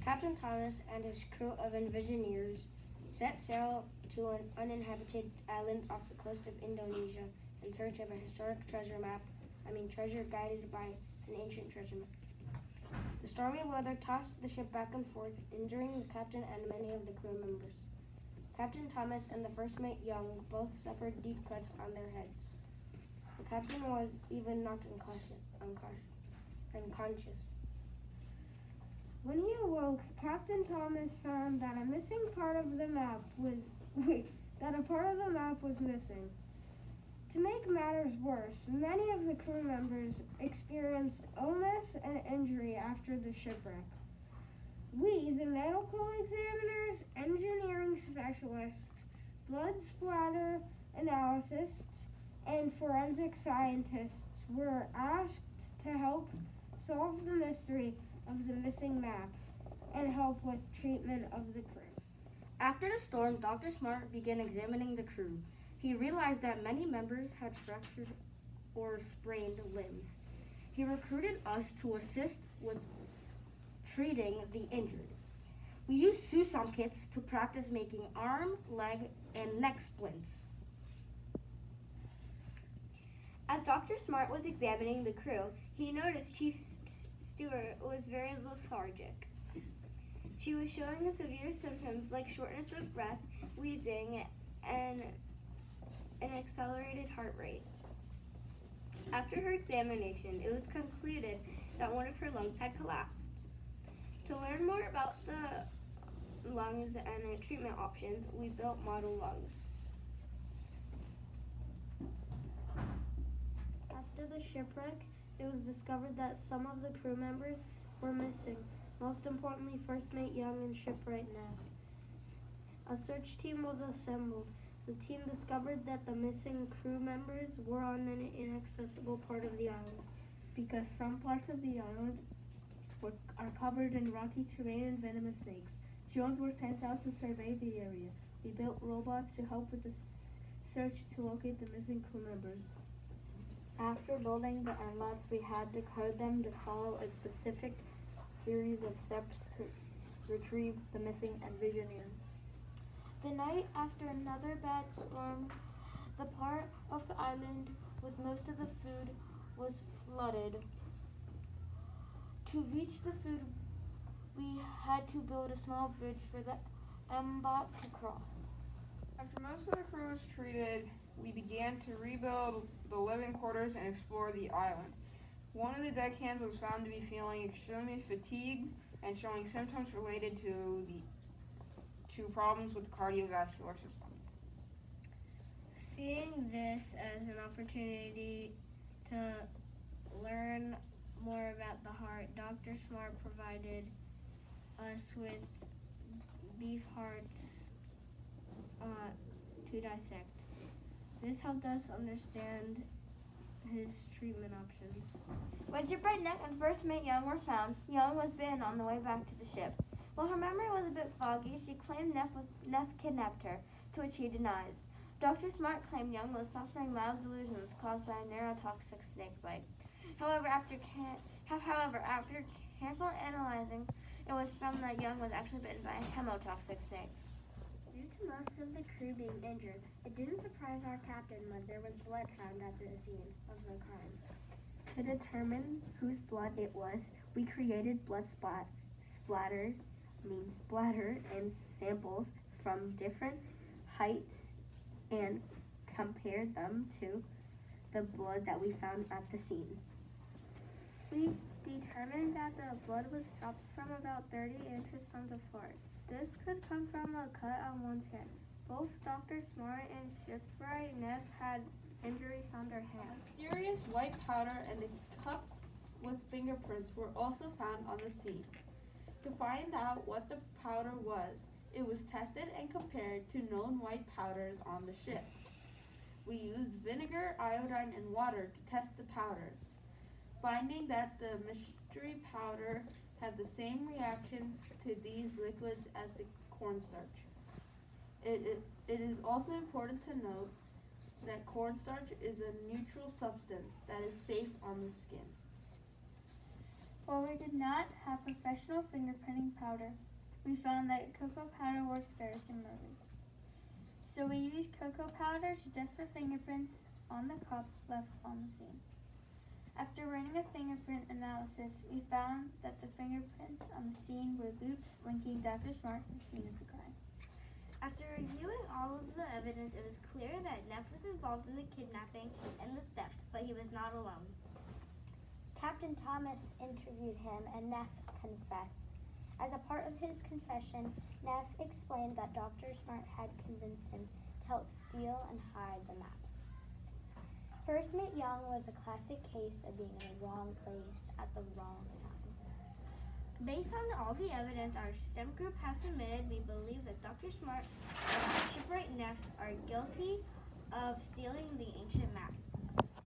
Captain Thomas and his crew of engineers set sail to an uninhabited island off the coast of Indonesia in search of a historic treasure guided by an ancient treasure map. The stormy weather tossed the ship back and forth, injuring the captain and many of the crew members. Captain Thomas and the first mate Young both suffered deep cuts on their heads. The captain was even knocked unconscious. When he awoke, Captain Thomas found that a missing part of the map was that a part of the map was missing. To make matters worse, many of the crew members experienced illness and injury after the shipwreck. We, the medical examiners, engineering specialists, blood splatter analysts, and forensic scientists were asked to help solve the mystery of the missing map and help with treatment of the crew. After the storm, Dr. Smart began examining the crew. He realized that many members had fractured or sprained limbs. He recruited us to assist with treating the injured. We used Susam kits to practice making arm, leg, and neck splints. As Dr. Smart was examining the crew, he noticed Chief Stewart was very lethargic. She was showing severe symptoms like shortness of breath, wheezing, and an accelerated heart rate. After her examination, it was concluded that one of her lungs had collapsed. To learn more about the lungs and their treatment options, we built model lungs. After the shipwreck, it was discovered that some of the crew members were missing, most importantly First Mate Young and Shipwright Neff. A search team was assembled. The team discovered that the missing crew members were on an inaccessible part of the island. Because some parts of the island are covered in rocky terrain and venomous snakes, drones were sent out to survey the area. We built robots to help with the search to locate the missing crew members. After building the inlets, we had to code them to follow a specific series of steps to retrieve the missing engineers. The night after another bad storm, the part of the island with most of the food was flooded. To reach the food, we had to build a small bridge for the MBOT to cross. After most of the crew was treated, we began to rebuild the living quarters and explore the island. One of the deckhands was found to be feeling extremely fatigued and showing symptoms related to problems with the cardiovascular system. Seeing this as an opportunity to learn more about the heart, Dr. Smart provided us with beef hearts to dissect. This helped us understand his treatment options. When Shipwright Neff and First Mate Young were found, Young was bitten on the way back to the ship. While her memory was a bit foggy, she claimed Neff kidnapped her, to which he denies. Dr. Smart claimed Young was suffering mild delusions caused by a neurotoxic snakebite. However, after careful analyzing, it was found that Young was actually bitten by a hemotoxic snake. Due to most of the crew being injured, it didn't surprise our captain when there was blood found at the scene of the crime. To determine whose blood it was, we created blood splatter and samples from different heights and compared them to the blood that we found at the scene. We determined that the blood was dropped from about 30 inches from the floor. This could come from a cut on one's hand. Both Dr. Smart and Shipwright Neff had injuries on their hands. Mysterious white powder and a cup with fingerprints were also found on the scene. To find out what the powder was, it was tested and compared to known white powders on the ship. We used vinegar, iodine, and water to test the powders, finding that the mystery powder had the same reactions to these liquids as the cornstarch. It is also important to note that cornstarch is a neutral substance that is safe on the skin. While we did not have professional fingerprinting powder, we found that cocoa powder works very similarly. So we used cocoa powder to test for fingerprints on the cup left on the scene. After running a fingerprint analysis, we found that the fingerprints on the scene were loops linking Dr. Smart to the scene of the crime. After reviewing all of the evidence, it was clear that Neff was involved in the kidnapping and the theft, but he was not alone. Captain Thomas interviewed him and Neff confessed. As a part of his confession, Neff explained that Dr. Smart had convinced him to help steal and hide the map. First Mate Young was a classic case of being in the wrong place at the wrong time. Based on all the evidence our STEM group has submitted, we believe that Dr. Smart and Shipwright Neff are guilty of stealing the ancient map.